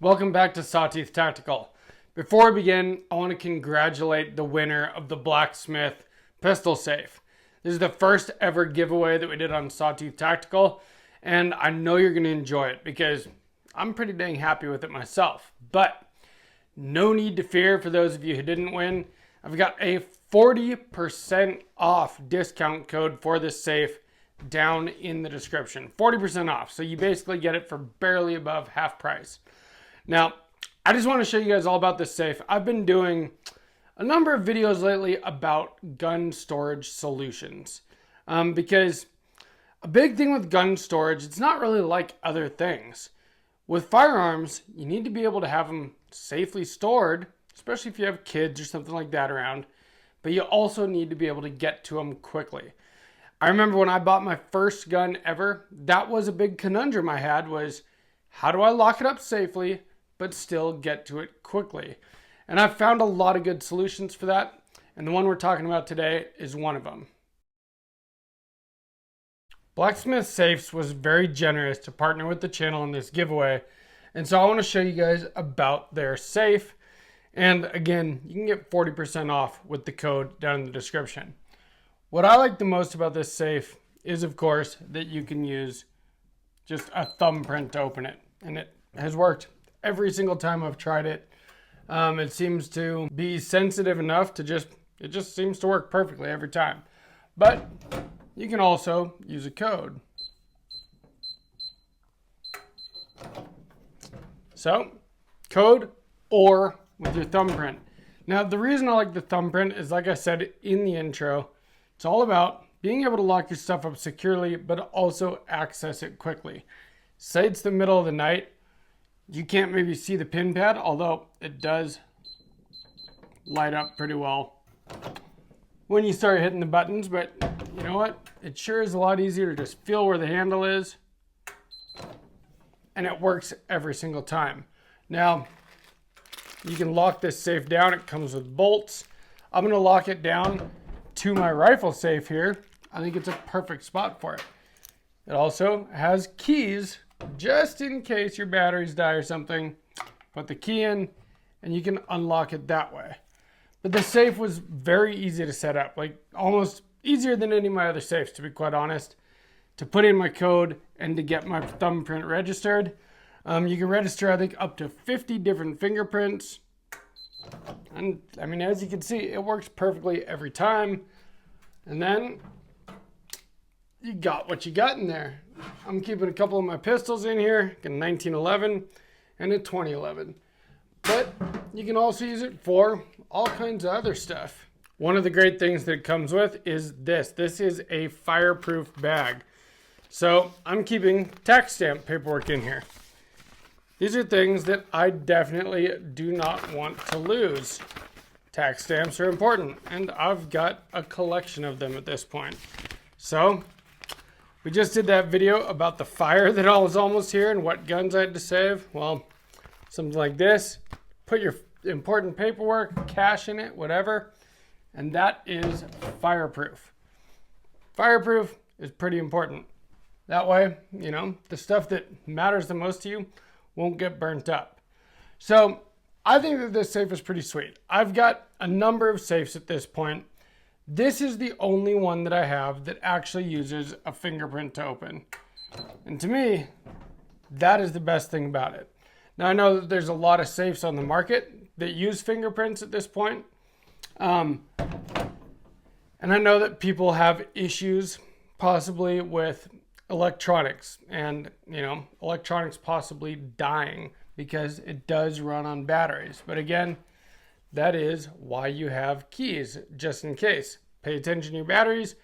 Welcome back to Sawtooth Tactical. Before we begin, I want to congratulate the winner of the Blacksmith Pistol safe. This is the first ever giveaway that we did on Sawtooth Tactical, and I know you're going to enjoy it because I'm pretty dang happy with it myself. But no need to fear for those of you who didn't win. I've got a 40% off discount code for this safe down in the description. 40% off, so you basically get it for barely above half price. Now, I just want to show you guys all about this safe. I've been doing a number of videos lately about gun storage solutions because a big thing with gun storage, it's not really like other things. With firearms, you need to be able to have them safely stored, especially if you have kids or something like that around, but you also need to be able to get to them quickly. I remember when I bought my first gun ever, that was a big conundrum I had was, how do I lock it up safely but still get to it quickly? And I've found a lot of good solutions for that, and the one we're talking about today is one of them. Blacksmith Safes was very generous to partner with the channel in this giveaway, and so I want to show you guys about their safe. And again, you can get 40% off with the code down in the description. What I like the most about this safe is, of course, that you can use just a thumbprint to open it, and it has worked every single time I've tried it. It seems to be sensitive enough to it just seems to work perfectly every time. But you can also use a code. So, code or with your thumbprint. Now, the reason I like the thumbprint is, like I said in the intro, it's all about being able to lock your stuff up securely, but also access it quickly. Say it's the middle of the night, you can't maybe see the pin pad, although it does light up pretty well when you start hitting the buttons, but you know what? It sure is a lot easier to just feel where the handle is, and it works every single time. Now, you can lock this safe down. It comes with bolts. I'm going to lock it down to my rifle safe here. I think it's a perfect spot for it. It also has keys just in case your batteries die or something. Put the key in and you can unlock it that way. But the safe was very easy to set up, like almost easier than any of my other safes, to be quite honest, to put in my code and to get my thumbprint registered. You can register, I think, up to 50 different fingerprints. And I mean, as you can see, it works perfectly every time. And then you got what you got in there. I'm keeping a couple of my pistols in here, a 1911 and a 2011. But you can also use it for all kinds of other stuff. One of the great things that it comes with is this. This is a fireproof bag. So I'm keeping tax stamp paperwork in here. These are things that I definitely do not want to lose. Tax stamps are important, and I've got a collection of them at this point. So we just did that video about the fire that was almost here and what guns I had to save. Well, something like this. Put your important paperwork, cash in it, whatever, and that is fireproof. Fireproof is pretty important. That way, you know, the stuff that matters the most to you won't get burnt up. So I think that this safe is pretty sweet. I've got a number of safes at this point. This is the only one that I have that actually uses a fingerprint to open. And to me, that is the best thing about it. Now, I know that there's a lot of safes on the market that use fingerprints at this point. And I know that people have issues possibly with electronics and, you know, electronics possibly dying because it does run on batteries. But again, that is why you have keys, just in case. Pay attention to your batteries.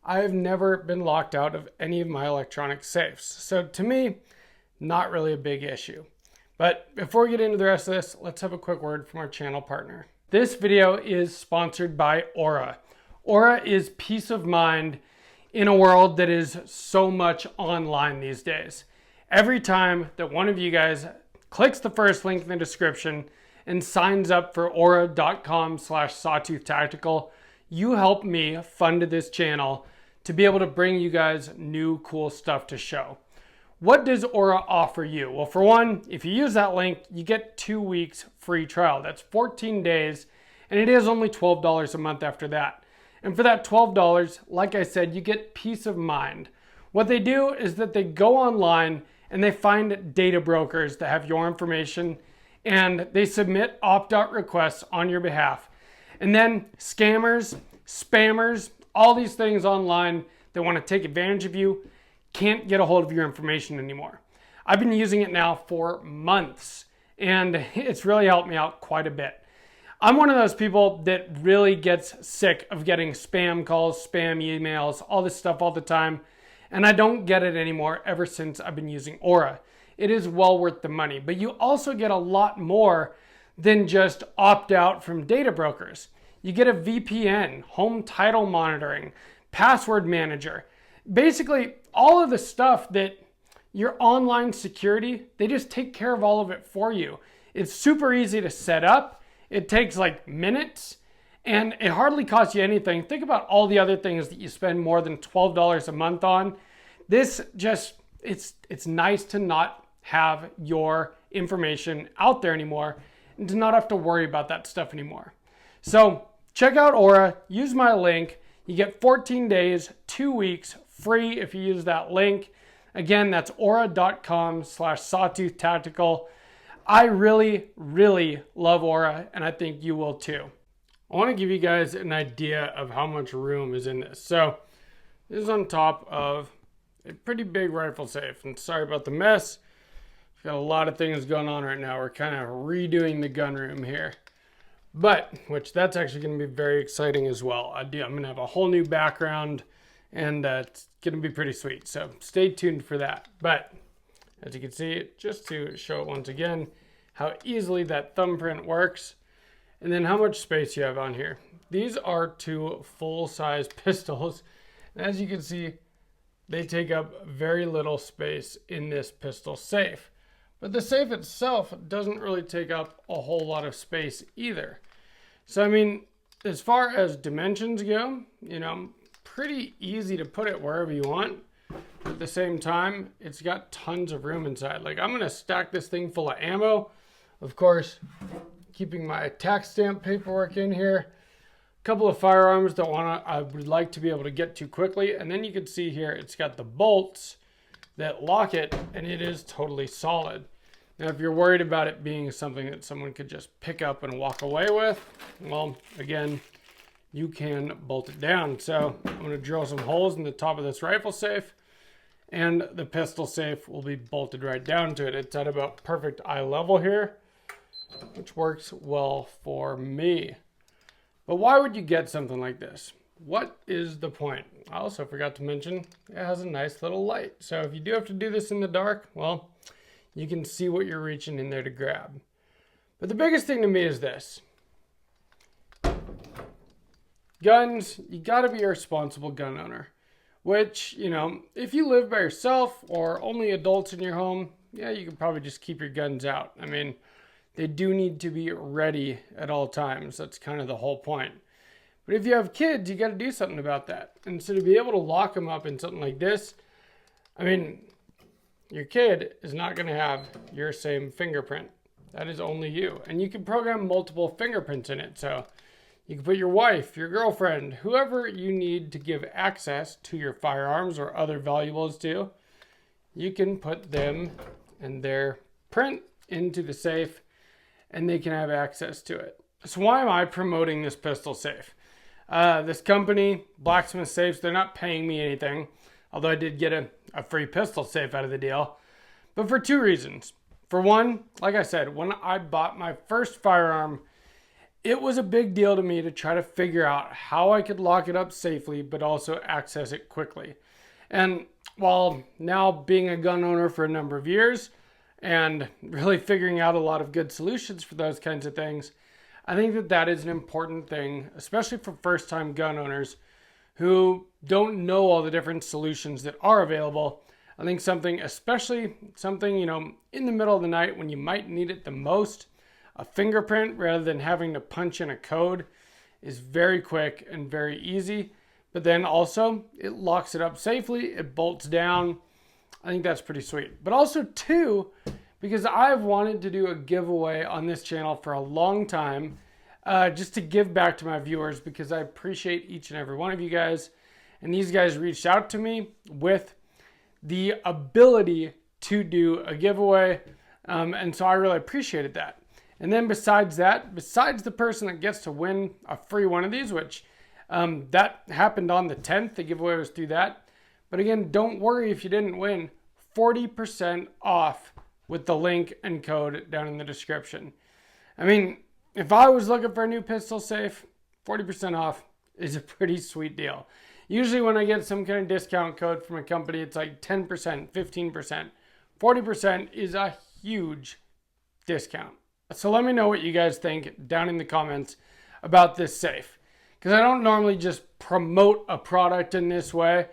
I have never been locked out of any of my electronic safes. So to me, not really a big issue. But before we get into the rest of this, let's have a quick word from our channel partner. This video is sponsored by Aura. Aura is peace of mind in a world that is so much online these days. Every time that one of you guys clicks the first link in the description and signs up for aura.com/sawtooth-tactical, you help me fund this channel to be able to bring you guys new cool stuff to show. what does Aura offer you? Well, for one, if you use that link, you get 2 weeks free trial. That's 14 days, and it is only $12 a month after that. And for that $12, like I said, you get peace of mind. What they do is that they go online and they find data brokers that have your information, and they submit opt-out requests on your behalf. And then scammers, spammers, all these things online that want to take advantage of you can't get a hold of your information anymore. I've been using it now for months, and it's really helped me out quite a bit. I'm one of those people that really gets sick of getting spam calls, spam emails, all this stuff all the time, and I don't get it anymore ever since I've been using Aura. It is well worth the money, but you also get a lot more than just opt out from data brokers. You get a VPN, home title monitoring, password manager. Basically, all of the stuff that your online security, they just take care of all of it for you. It's super easy to set up. It takes like minutes, and it hardly costs you anything. Think about all the other things that you spend more than $12 a month on. This just, it's nice to not have your information out there anymore and to not have to worry about that stuff anymore. So check out Aura, use my link. You get 14 days, 2 weeks free if you use that link. Again, that's aura.com/sawtooth-tactical. I really, really love Aura, and I think you will too. I want to give you guys an idea of how much room is in this. So this is on top of a pretty big rifle safe. And sorry about the mess. We've got a lot of things going on right now. We're kind of redoing the gun room here. But, which that's actually going to be very exciting as well. I'm going to have a whole new background, and it's going to be pretty sweet. So stay tuned for that. But as you can see, just to show it once again, how easily that thumbprint works, and then how much space you have on here. These are 2 full-size pistols. And as you can see, they take up very little space in this pistol safe. But the safe itself doesn't really take up a whole lot of space either. So, I mean, as far as dimensions go, you know, pretty easy to put it wherever you want. At the same time, it's got tons of room inside. Like, I'm gonna stack this thing full of ammo. Of course, keeping my tax stamp paperwork in here. A couple of firearms that I would like to be able to get to quickly. And then you can see here, it's got the bolts that lock it, and it is totally solid. Now, if you're worried about it being something that someone could just pick up and walk away with, well, again, you can bolt it down. So I'm gonna drill some holes in the top of this rifle safe, and the pistol safe will be bolted right down to it. It's at about perfect eye level here, which works well for me. But why would you get something like this? What is the point? I also forgot to mention, it has a nice little light. So if you do have to do this in the dark, well, you can see what you're reaching in there to grab. But the biggest thing to me is this. Guns, you gotta be a responsible gun owner. Which, you know, if you live by yourself or only adults in your home, yeah, you can probably just keep your guns out. I mean, they do need to be ready at all times. That's kind of the whole point. But if you have kids, you got to do something about that. And so to be able to lock them up in something like this, I mean, your kid is not going to have your same fingerprint. That is only you. And you can program multiple fingerprints in it. So you can put your wife, your girlfriend, whoever you need to give access to your firearms or other valuables to, you can put them and their print into the safe, and they can have access to it. So why am I promoting this pistol safe? This company, Blacksmith Safes, they're not paying me anything, although I did get a free pistol safe out of the deal, but for 2 reasons. For one, like I said, when I bought my first firearm, it was a big deal to me to try to figure out how I could lock it up safely, but also access it quickly. And while now being a gun owner for a number of years, and really figuring out a lot of good solutions for those kinds of things, I think that that is an important thing, especially for first-time gun owners who don't know all the different solutions that are available. I think especially something, you know, in the middle of the night when you might need it the most, a fingerprint rather than having to punch in a code is very quick and very easy. But then also, it locks it up safely, it bolts down. I think that's pretty sweet. But also too, because I've wanted to do a giveaway on this channel for a long time, just to give back to my viewers, because I appreciate each and every one of you guys. And these guys reached out to me with the ability to do a giveaway. And so I really appreciated that. And then besides that, besides the person that gets to win a free one of these, which that happened on the 10th, the giveaway was through that. But again, don't worry if you didn't win, 40% off with the link and code down in the description. I mean, if I was looking for a new pistol safe, 40% off is a pretty sweet deal. Usually when I get some kind of discount code from a company, it's like 10%, 15%. 40% is a huge discount. So let me know what you guys think down in the comments about this safe. Because I don't normally just promote a product in this way,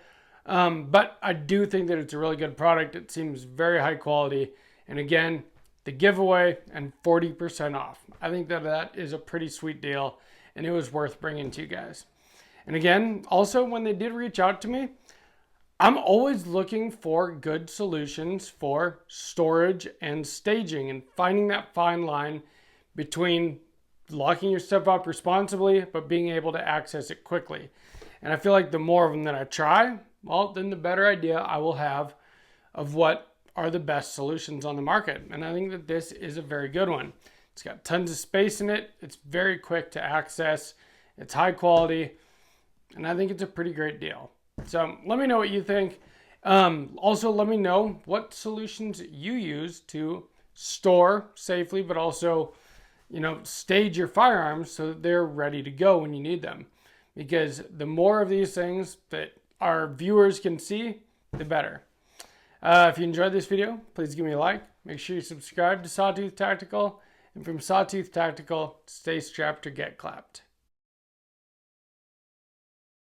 but I do think that it's a really good product. It seems very high quality. And again, the giveaway and 40% off. I think that that is a pretty sweet deal, and it was worth bringing to you guys. And again, also when they did reach out to me, I'm always looking for good solutions for storage and staging and finding that fine line between locking your stuff up responsibly, but being able to access it quickly. And I feel like the more of them that I try, well, then the better idea I will have of what are the best solutions on the market. And I think that this is a very good one. It's got tons of space in it. It's very quick to access. It's high quality. And I think it's a pretty great deal. So let me know what you think. Also, let me know what solutions you use to store safely, but also, stage your firearms so that they're ready to go when you need them. Because the more of these things that our viewers can see, the better. If you enjoyed this video, please give me a like. Make sure you subscribe to Sawtooth Tactical. And from Sawtooth Tactical, stay strapped or get clapped.